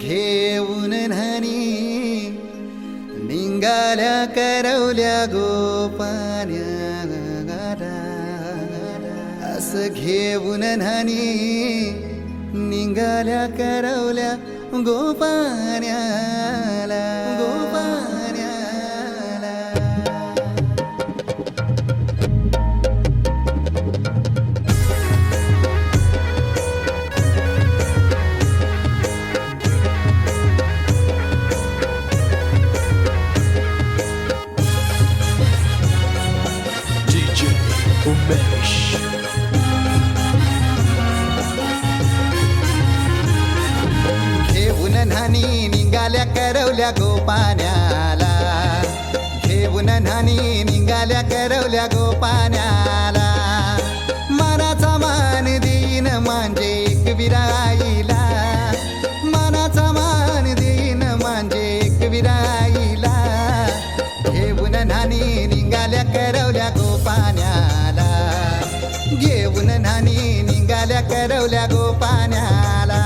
घेऊन न्हाणी निंगाल्या करवल्या गोपान्या असं घेऊन न्हाणी निंगाल्या करवल्या गोपान्याला उमेश घेऊन न्हाणी निघाल्या करवल्या गोपान्याला घेऊन न्हाणी निघाल्या करवल्या गोपान्याला मनाचा मान देईन म्हणजे एक विराईला मनाचा मान देईन म्हणजे एक विराईला घेऊन न्हाणी निघाल्या करवल्या गोपान्याला घेऊन न्हाणी निघाल्या करवल्या गोपान्याला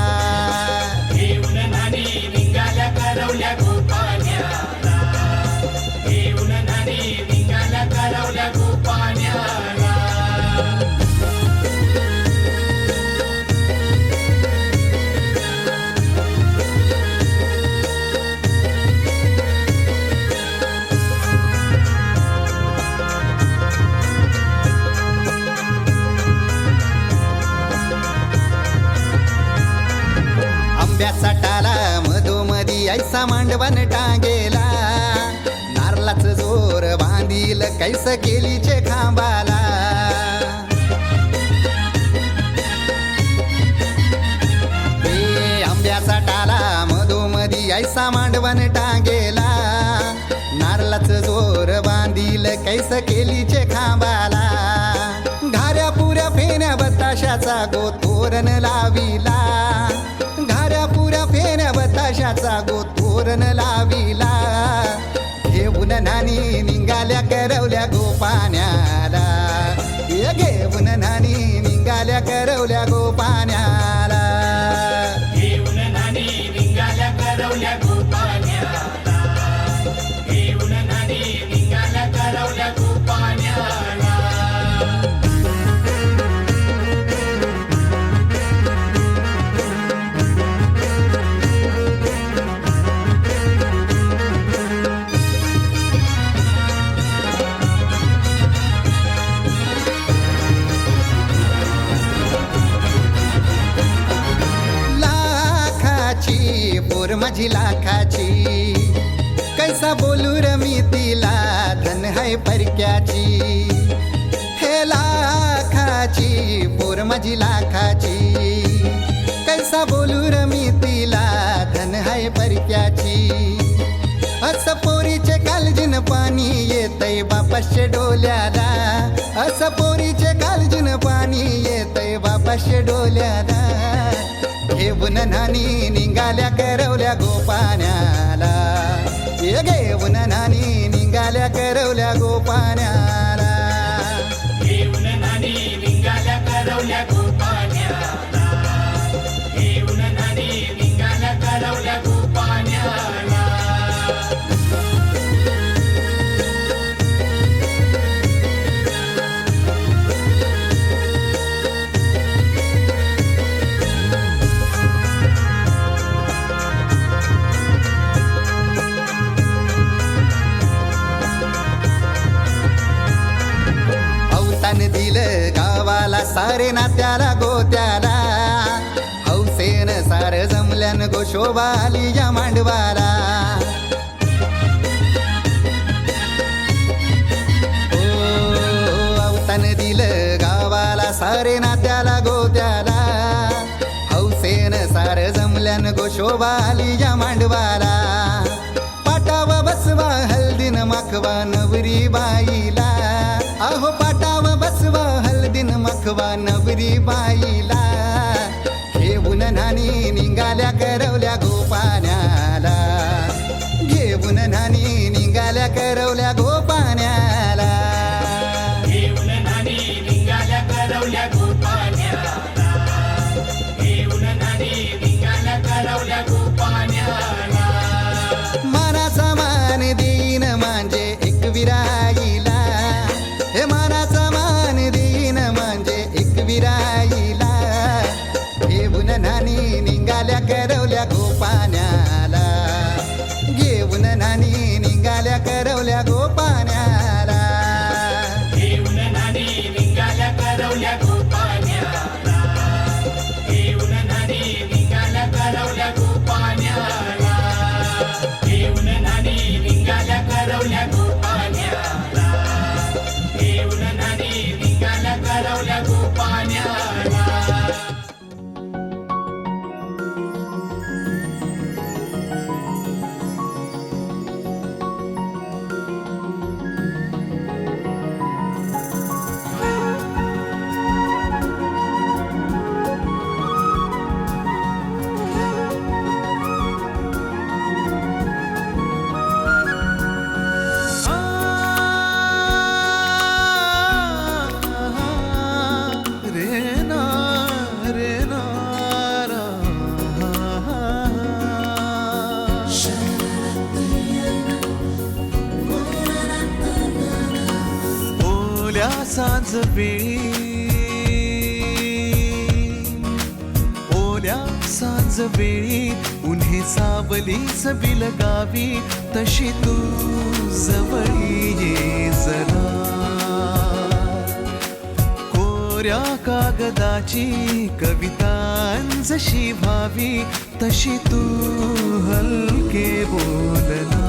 घेऊन न्हाणी निघाल्या करवल्या गोपान्याला घेऊन न्हाणी निघाल्या करवल्या गोपान्याला आंब्याचा टाला मधोमधी ऐसा मांडवण टांगेला नारळाच जोर बांधील कैस केलीचे खांबाला आंब्याचा टाला मधोमधी ऐसा मांडवण टांगेला नारळाच जोर बांधील कैस केलीचे खांबाला घाऱ्या पुऱ्या फेण्या बताशाचा गोतोरण लाविला घाऱ्या पुऱ्या फेण्या बताशाचा गोतोरण लाविला घेऊन न्हाणी निघाल्या करवल्या गोपान्याला घेऊन न्हाणी निघाल्या करवल्या गोपान्याला घेऊन न्हाणी निघाल्या करवल्या गोपान्याला घेऊन न्हाणी निघाल्या करवल्या गोपान्याला पोर माझी लाखाची कैसा बोलू रमी तिला धन है परक्याची हे लाखाची पोर माझी लाखाची कैसा बोलू रमी तिला धन है परक्याची असं पोरीचे कालजीन पाणी येतय बापाशे डोल्याला असं पोरीचे कालजीन पाणी येतय बापाशे डोल्याला घेऊन न्हाणी निघाल्या करवल्या गोपान्याला घेऊन न्हाणी निघाल्या करवल्या गोपान्याला घेऊन न्हाणी निघाल्या करवल्या गोपान्याला घेऊन न्हाणी निघाल्या करवल्या गोपान्याला दिलं गावाला सारे नात्याला गोत्याला हौसेन सार जमल्यान गोशोबा आली या मांडवाला अवतान दिलं गावाला सारे नात्याला गोत्याला हौसेन सार जमल्यान गोशोबा आली या मांडवाला पाटावा बसवा हल्दीन माखवा नवरी बाईला अहो पाटावा बसवा हल्दीन मखवा नवरी बाईला घेऊन न्हाणी निघाल्या करवल्या गोपान्याला घेऊन न्हाणी निघाल्या करवल्या गोपान्याला घेऊन न्हाणी निघाल्या करवल्या गोपान्याला घेऊन न्हाणी निघाल्या करवल्या गोपान्याला करवल्या गोपाण्याला घेऊन नानी निघाल्या करवल्या गोपाण्याला घेऊन नानी निघाल्या करवल्या गोपाण्याला घेऊन नानी निघाल्या करवल्या गोपाण्याला घेऊन नानी निघाल्या करवल्या गोपाण्याला सांज वेळी ओल्या सांज वेळी उन्हे सावली बिल गावी तशी तू जवळी ये जरा कोऱ्या कागदाची कविता जशी व्हावी तशी तू हलके बोलना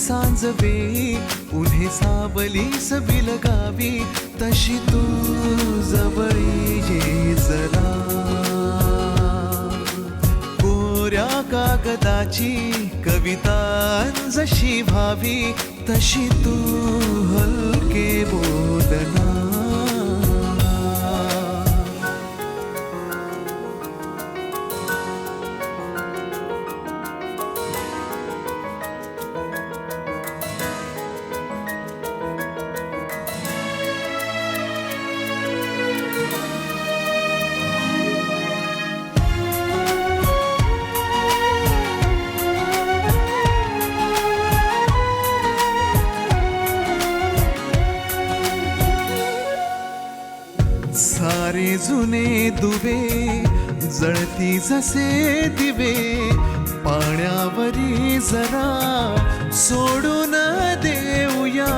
सांज वेळी उन्हे सावली बिल गावी तशी तू जवळी ये जरा कोऱ्या कागदाची कविता जशी व्हावी तशी तू हलके बोलना सारे जुने दुवे जळती जसे दिवे पाण्यावरी जरा सोडून देऊया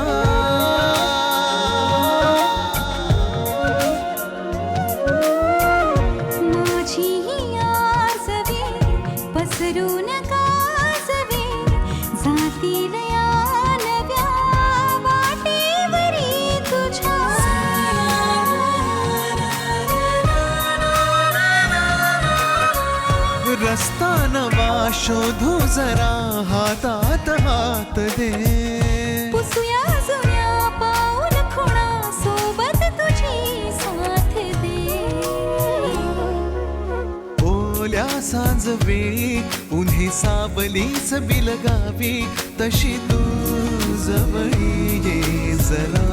माझी ही आसवे पसरून कासवे जातील या नव्या वाटेवरी तुझ्या रस्ता नवा शोधू जरा हातात हात दे पुसूया जुन्या पाऊल खुणा सोबत तुझी साथ दे ओल्या सांज वेळी उन्हे सावलीच बिल गावी तशी तू जवळी ये जरा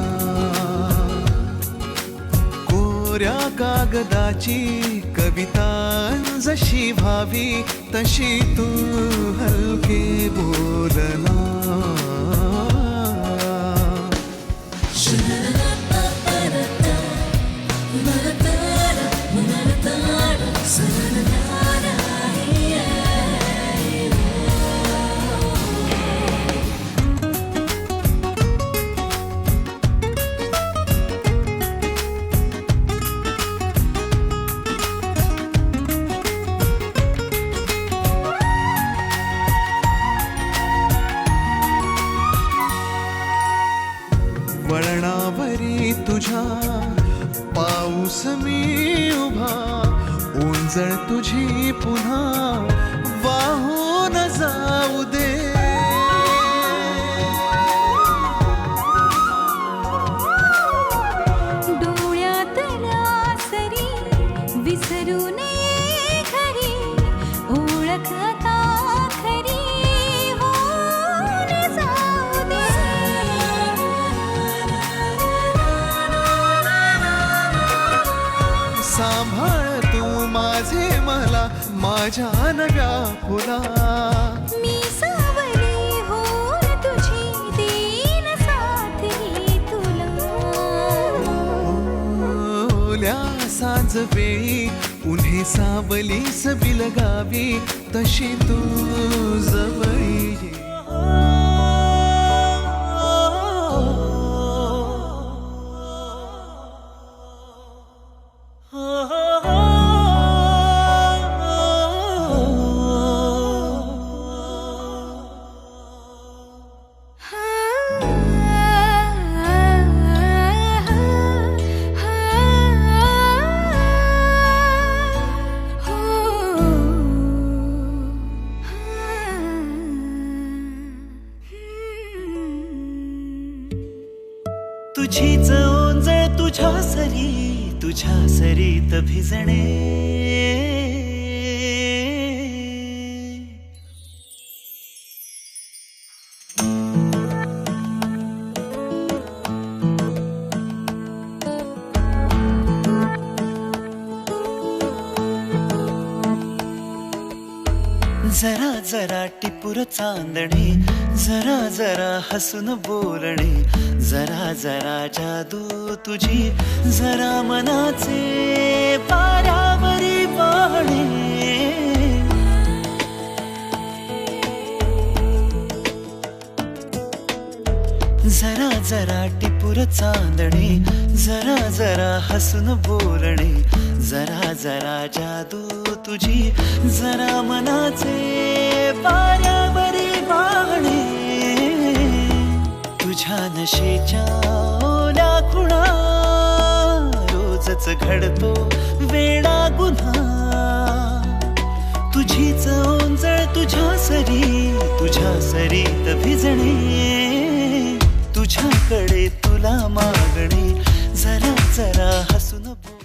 कोऱ्या कागदाची कविता जशी व्हावी तशी तू हलके बोलना वळणावरी तुझ्या पाऊस मी उभा ओंजळ तुझी पुन्हा वाहून जाऊ दे डोळ्यातल्या सरी विसरू नये खरी ओळख आता खरी होऊन जाऊ दे सांभाळ तू माझे मला माझ्या नव्या फुला. मी सावली होऊन तुझी देईन साथ ही तुला. ओल्या सांज वेळी उन्हे सावलीस बिलगावी तशी तू जवळी ये. तुझीच ओंजळ तुझ्या सरीत भिजणे. जरा जरा टिपूर चांदणे, जरा जरा हसून बोलणे, जरा जरा जादू तुझी, जरा मनाचे पारावरी वाहणे. जरा जरा टिपूर चांदणे, जरा जरा हसून बोलणे, जरा जरा जादू तुझी, जरा मनाचे पारावरी वाहणे. तुझ्या नशेच्या ओल्या खुणा रोजच घडतो वेडा गुन्हा. तुझीच ओंजळ तुझ्या सरीत भिजणे. तुझ्याकडे तुला मागणे, जरा जरा हसून बोल.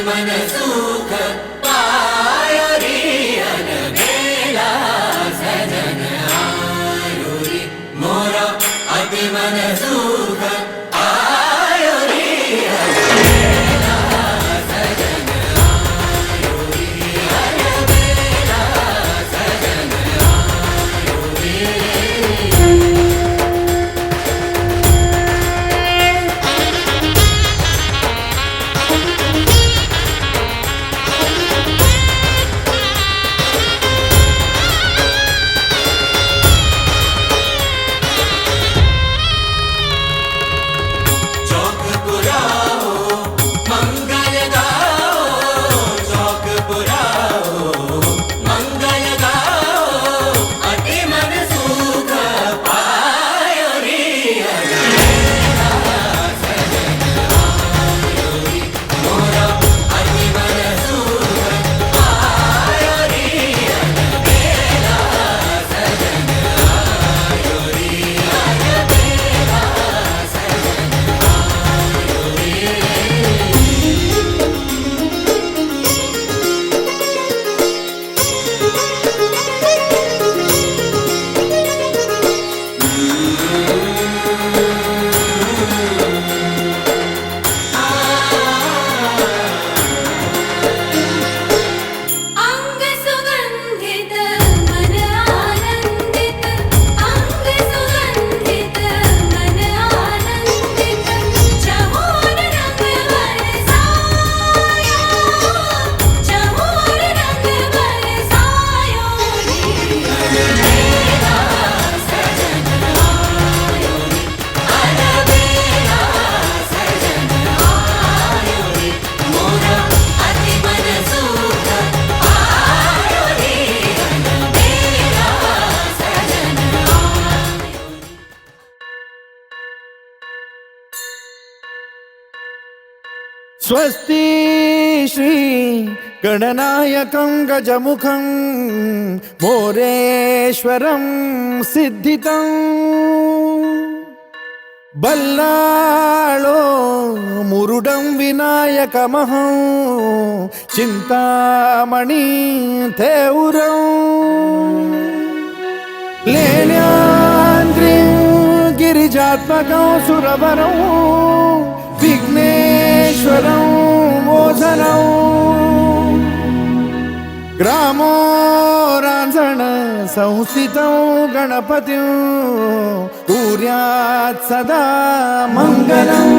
मन सुख पायो रे अनबेला सजन आयो रे. मोरा अति मन सुख पायो रे अनबेला सजन आयो रे. अनबेला सजन आयो रे. स्वस्ति श्री गणनायकं गजमुखं मोरेश्वरं सिद्धितं बल्लाळो मुरुडं विनायकमहं चिन्तामणि थेउरं लेण्याद्रिं गिरिजात्मकं सुरवरं विघ्नेश्वरं मोझनं ग्रामो रांझण संस्थितं गणपतिं कुर्यात् सदा मङ्गलम्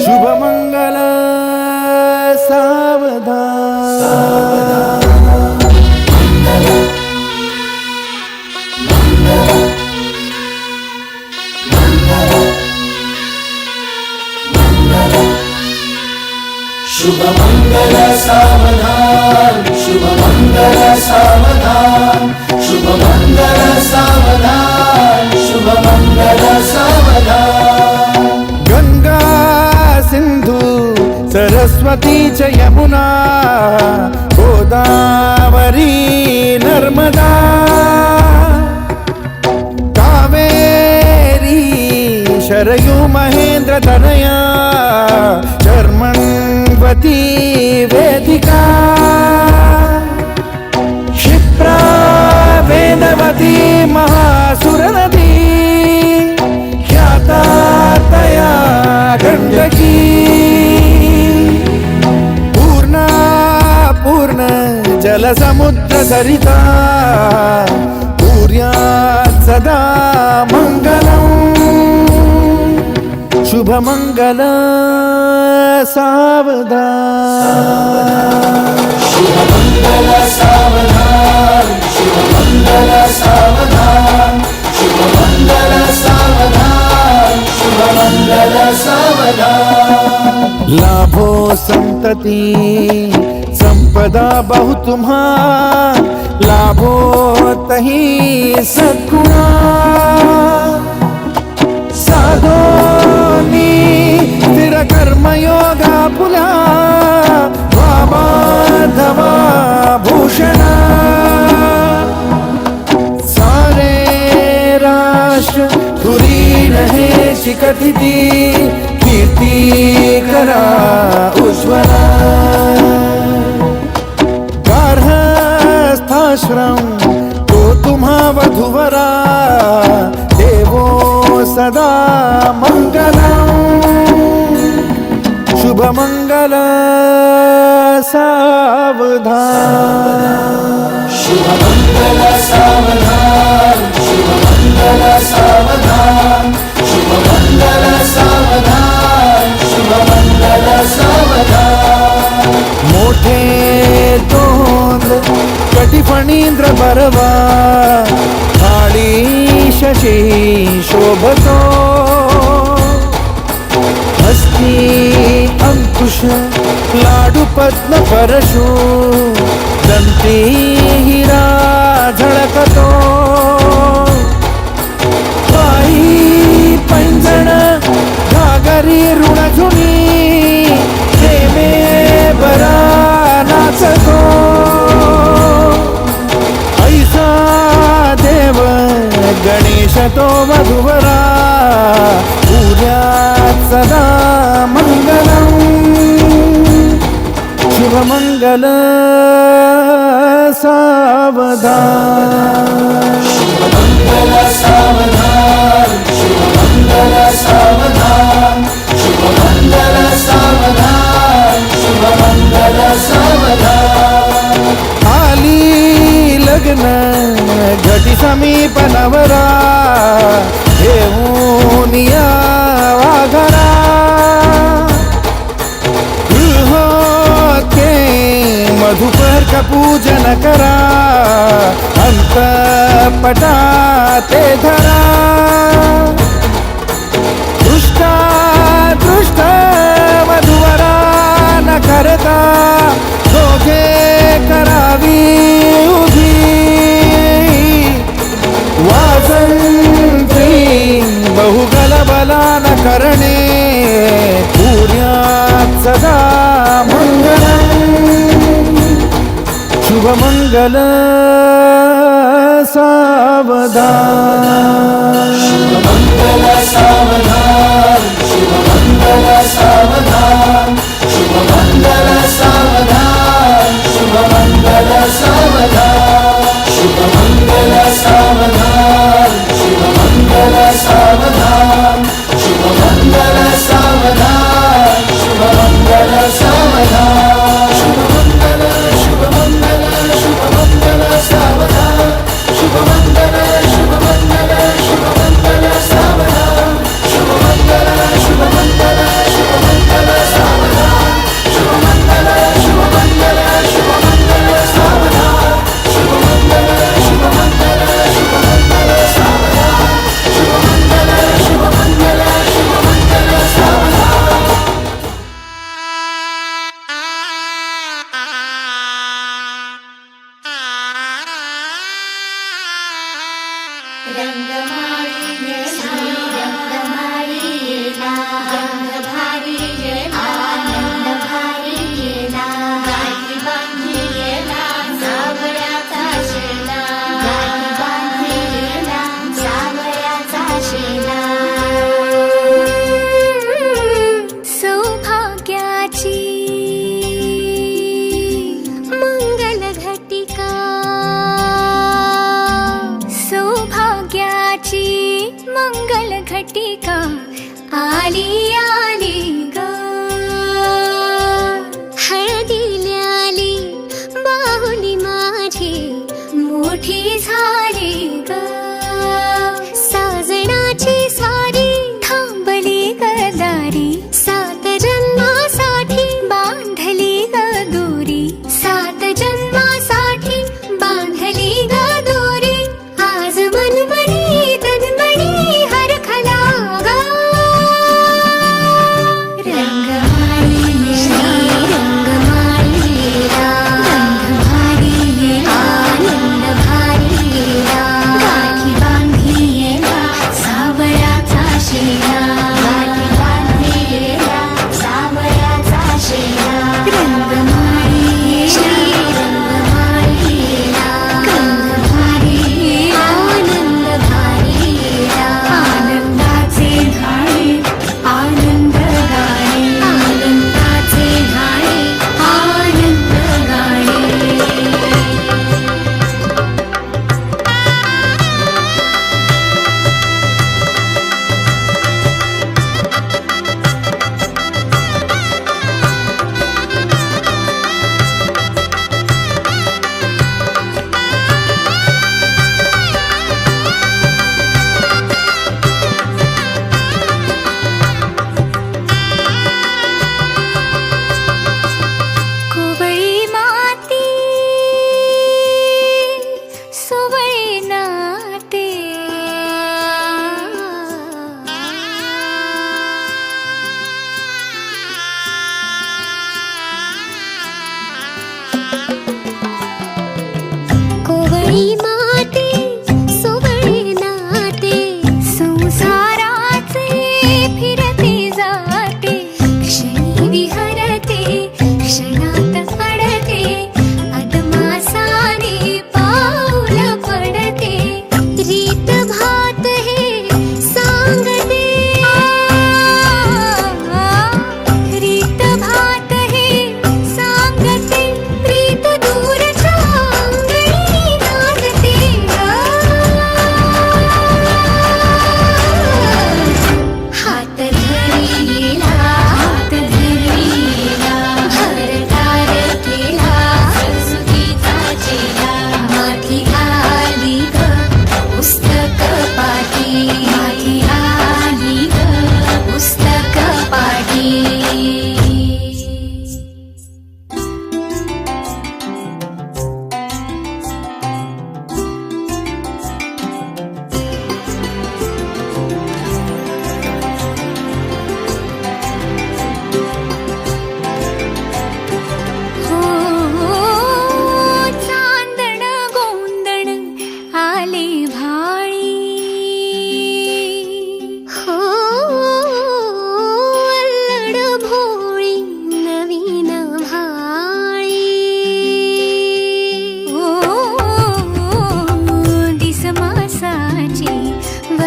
शुभमङ्गल सावधान शुभ मंगल सावधान शुभ मंगल सावधान शुभ मंगल सावधान शुभ मंगल सावधान गंगा सिंधु सरस्वती च यमुना गोदावरी नर्मदा कावेरी शरयू महेंद्र तनया चर्मण्वती वेदिका क्षिप्रा वेदवती महासुरनदी ख्याता तया गण्डकी पूर्णा पूर्ण जलसमुद्र सरिता कुर्यात् सदा मङ्गलम् शुभमङ्गल सावधान शुभ मंगल सावधान शुभ मंगल सावधान शुभ मंगल सावधान शुभ मंगल सावधान लाभो संतति संपदा बहु तुम्हा लाभो तही सद्गुणा साधोनी स्थिर कर्मयोगा पुला वामाधवा भूषणा सारे राष्ट्र धुरीण हे शिखतिथी कीर्ती करा उज्ज्वला गार्हस्थाश्रम तो तुम्हा वधुवरा देवो सदा मङ्गलम् शुभमङ्गल सावधान शुभ मंगल सावधान शुभ मंगल सावधान शुभ मंगल सावधान शुभ मंगल सावधान मोठे तोंड कटिफणींद्र बरवा थाळी शशी शोभतो हस्ती अंकुश लाडू पद्म परशु दंती हिरा झळकतो पायी पैंजण घागरी ऋणझुनी प्रेमे बरा नाचतो ऐसा देव गणेश तो वधुवरा कुर्यात् सदा मङ्गलम् शुभमङ्गल सावधान शुभ मंगल सावधान शुभ मंगल सावधान शुभ मंगल सावधान शुभ मंगल सावधान आली लग्न घटी समीप नवरा घेऊन या वाघरा गृहोते मधुपर का पूजन करा अंतपटा ते धरा दृष्टा दृष्ट वधुवरा न करता दोघे करावी उभी वाजंत्री बहुगलबला न करणे पूर्या सदा मंगलम् शुभमंगल सावधान शुभमंगल सावधान शुभमंगल सावधान शुभमंगल सावधान शुभमंगल सावधान शुभमंगल सावधान शुभमंगल सावधान शुभमंगल सावधान शुभमंगल सावधान शुभमंगल शुभमंगल शुभमंगल सावधान शुभमंगल शुभमंगल शुभमंगल सावधान शुभमंगल शुभमंगल शुभमंगल सावधान शुभमंगल शुभमंगल शुभमंगल सावधान शुभमंगल शुभमंगल शुभमंगल सावधान शुभमंगल शुभमंगल शुभमंगल सावधान सौभाग्याची मंगल घटिका सौभाग्याची मंगल घटिका आली आली ग हळदीला आली बाहुली माझी मोठी झाली ग साजणाची सारी थांबली गदारी सात जन्मासाठी बांधली ग दोरी सात जन्मासाठी बांधली ग दोरी आज मनमणी तन्मणी हरखला ग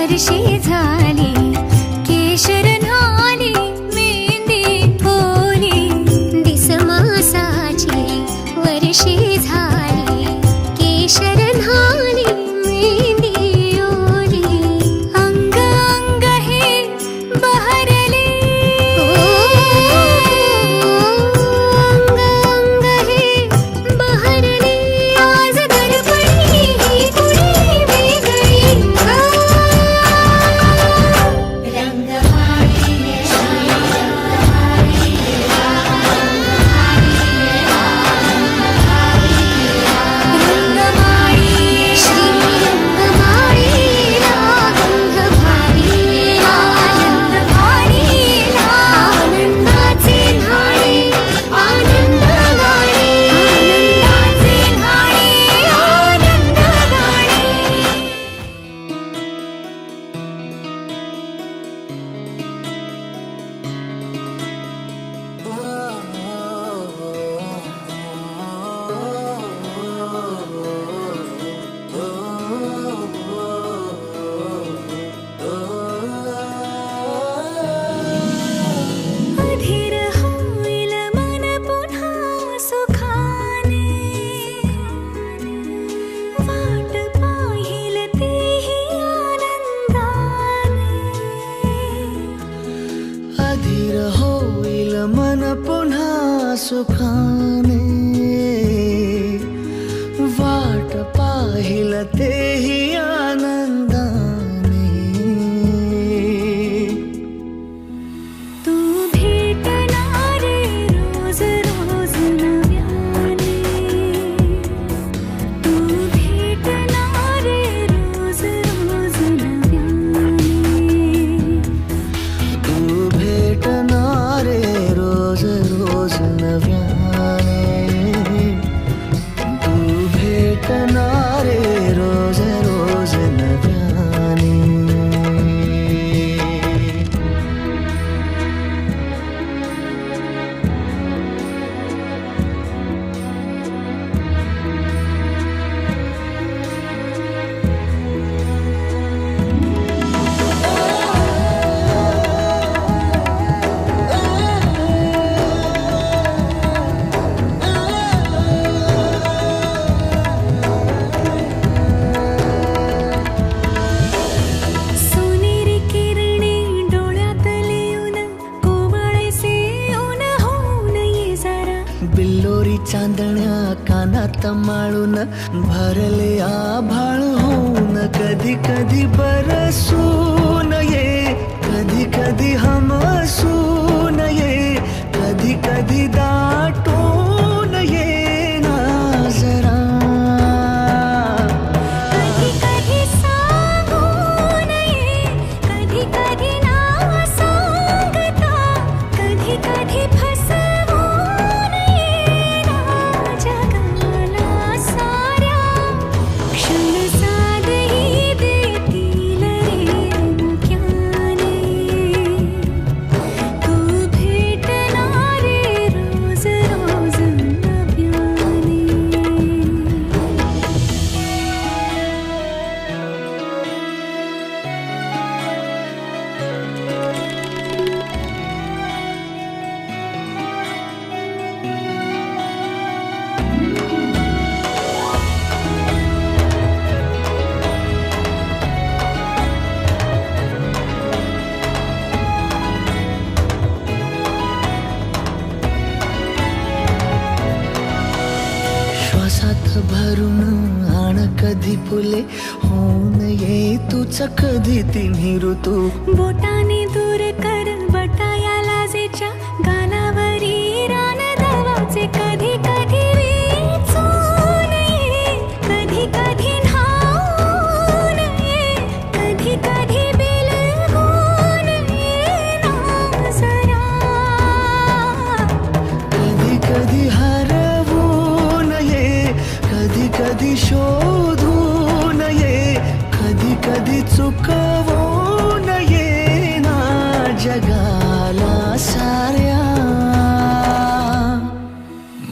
वर्षे झाली केशर न्हाली मेहंदी ओली दिसमासाची वर्षे झाली केशर न्हाली मेहंदी ओली अंग अंग हे बहरले अंग अंग हे बहरले आज दर्पणी ही कुणी वेगळी रंगमाळी श्री रंगमाळीला गंध भारीला आनंद भारीला आनंदाचे न्हाणे आनंद गाणे आनंदाचे न्हाणे आनंद गाणे अधीर होईल मन पुन्हा सुखाने वाट पाहिल तेही आनंदाने अधीर होईल मन पुन्हा सुखाने वाट पाहिल तेही आनंदाने तू भेटणारे रोज रोज नव्याने तू भेटणारे रोज रोज नव्याने तू भेटणारे रोज रोज नव्याने तू भेटणारे रोज रोज नव्याने सोनेरी किरणे डोळ्यातले ऊन कोवळेसे ऊन होऊन ये जरा बिल्लोरी चांदण्या कानात माळून भरले आभाळ होऊन कधी कधी बरसून ये कधी कधी हमसून ये कधी कधी दाटून ये ना जरा कधी कधी सांगून ये कधी कधी ना सांगता कधी कधी फसवून ये ना जगाला साऱ्या क्षण साधही देतील रे मुक्याने तू भेटणारे रोज रोज नव्याने श्वासात भरून आण कधी फुले होऊन ये तूच कधी तिन्ही ऋतू बोटाने दूर कर बटाया लाजेच्या गालावरी रान दवाचे कधी कधी वेचून ये कधी कधी न्हाऊन ये कधी कधी बिलगून ये ना जरा कधी कधी हरवून ये कधी कधी शोधून ये कधी कधी चुकवून ये ना जगाला साऱ्या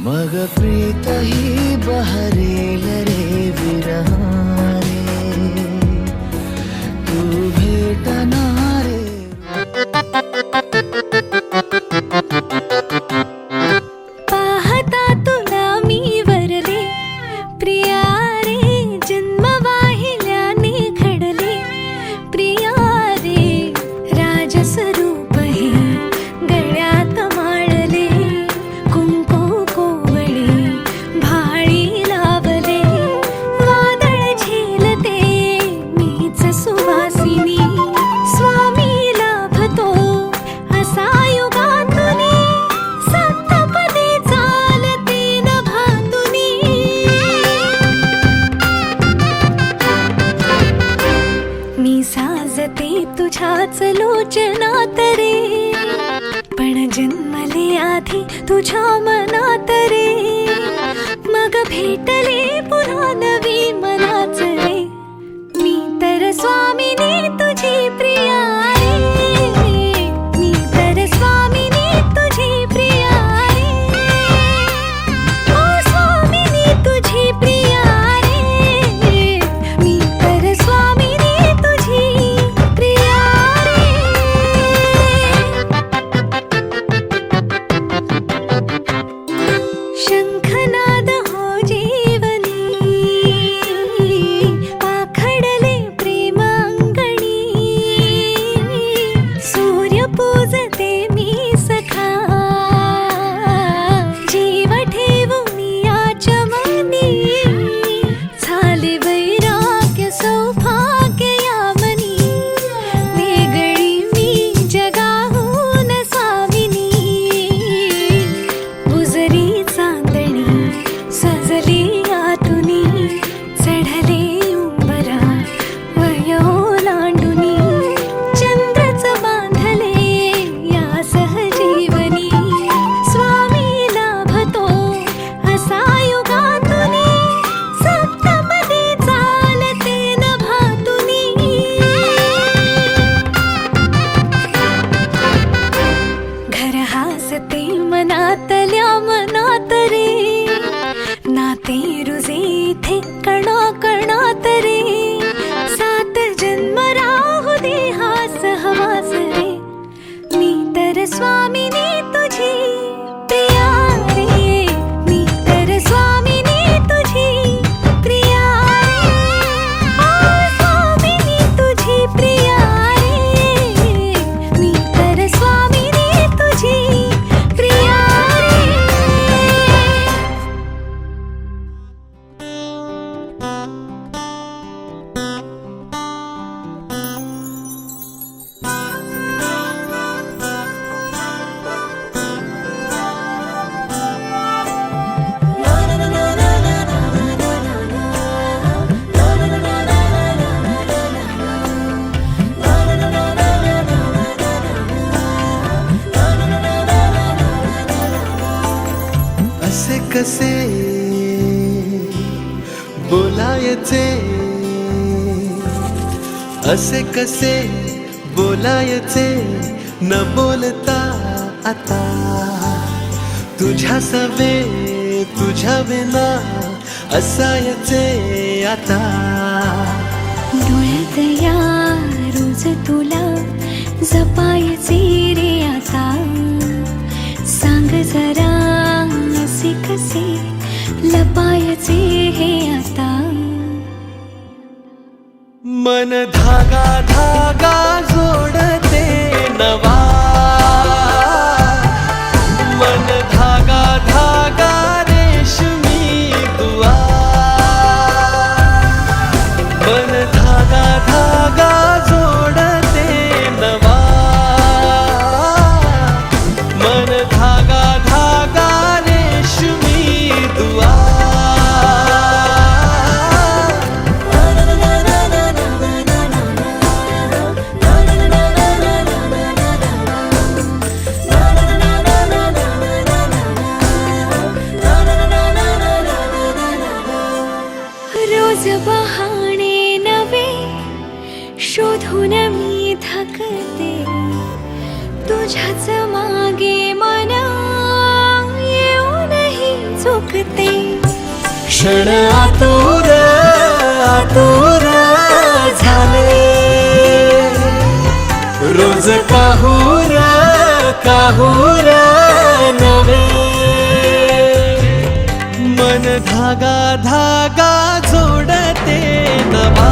मग प्रीत ही बहरेल रे विरहाने तू हसते तुझ्याच लोचनात रे, पण जन्मले आधी तुझ्या मनात रे, मग भेटले पुन्हा नवी मनाच रे, मी तर स्वामिनी तुझी प्रिया रे, मी तर स्वामिनी तुझी प्रिया रे, ओ स्वामिनी तुझी प्रिया रे, मी तर स्वामिनी तुझी प्रिया रे. शंखनाद हो जीवनी, पाखडले प्रेम अंगणी, सूर्य पूजते मी सखा, जीव ठेवून याच्या मनी, झाले वैराग्य सौभाग्य यामनी, वेगळी मी जगाहून स्वामिनी, बुजरी चांदणी सजली आतुनी, चढले उंबरा वय ओलांडुनी, चंद्रच बांधले या सहजीवनी, स्वामी लाभतो असा युगातुनी, सप्तपदी चालते नभातुनी. घर हासते मनातल्या मनात रे, नाते रुजे इथे कणा कणात रे, सात जन्म राहू दे हा सहवास रे, मी तर स्वामिनी तुझी प्रिया रे, मी तर स्वामिनी तुझी प्रिया रे, ओ स्वामिनी तुझी प्रिया रे, मी तर स्वामिनी तुझी प्रिया रे. असे कसे बोलायचे, असे कसे बोलायचे, न बोलता आता तुझ्या सवे तुझ्या विना असायचे आता. डोळ्यात या रोज तुला जपायचे रे आता, सांग जरा असे कसे लपायचे हे आता. मन धागा धागा जोडते नवा, मन धागा धागा रेशमी दुआ, मन धागा धागा जोडते नवा, मन धागा धागा रेशमी दुआ. रोज बहाणे नवे शोधून मी थकते, तुझ्याच मागे मन येऊनही चुकते. क्षण आतुर आतुर झाले, रोज काहूर काहूर नवे, मन धागा धागा जोडते नवा,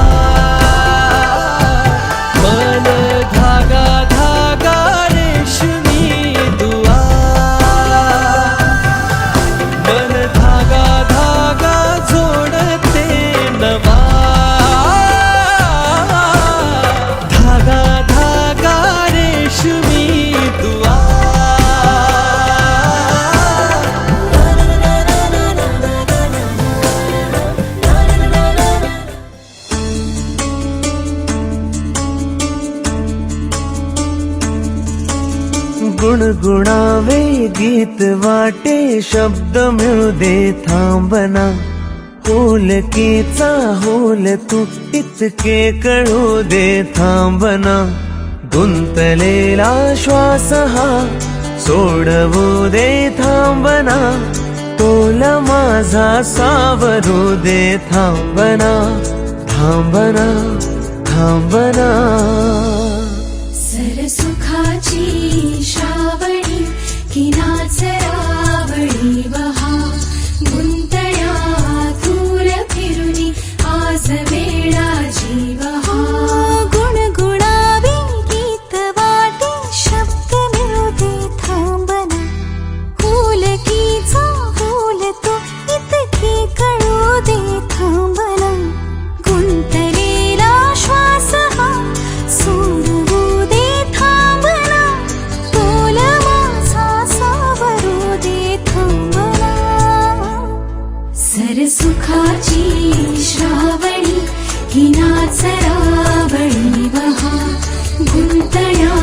मन धागा धागा रेशमी दुआ, मन धागा धागा जोडते नवा, धागा धागा रेशमी दुआ. गुणगुणावे गीत वाटे शब्द मिळू दे थांबना होलकीचा होल तू इतके कळू दे थांबना गुंतलेला श्वास हा सोडवू दे थांबना तोल माझा सावरू दे थांबना थांबना थांबना सरसुखाची श्रावणी की नाचरावळी वहा गुंतळ्या दूर फिरुनी आज वेळा जीवहा गुणगुणावे गीत वाटे शब्द मिळू दे थांबना होलकीचा होल तो इतके कळू दे थांबना गुंतलेला श्वास हा सोडवू दे थांबना तोल माझा सावरू दे थांबना सरसुखाची श्रावणी ही नाचरावळी वहा गुंतळ्या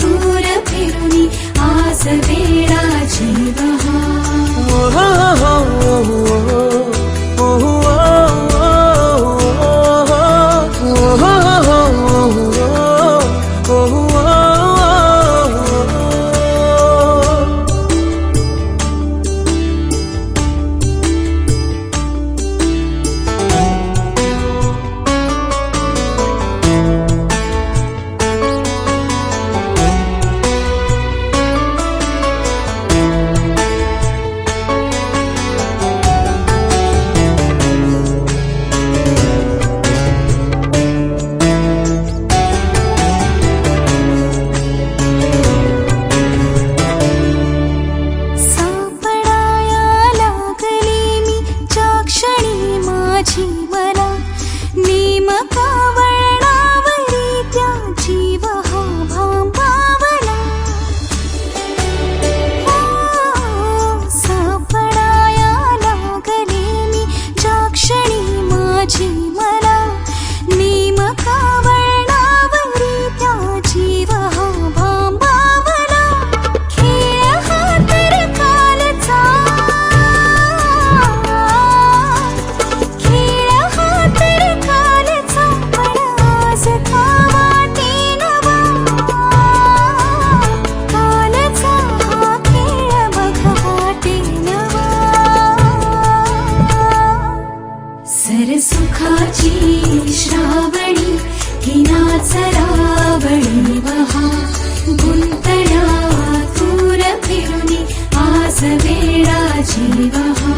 दूर फिरुनी आज वेळा जीवहा सरसुखाची श्रावणी ही नाचरावळी वहा गुंतळ्या दूर फिरुनी आज वेळा जीवहा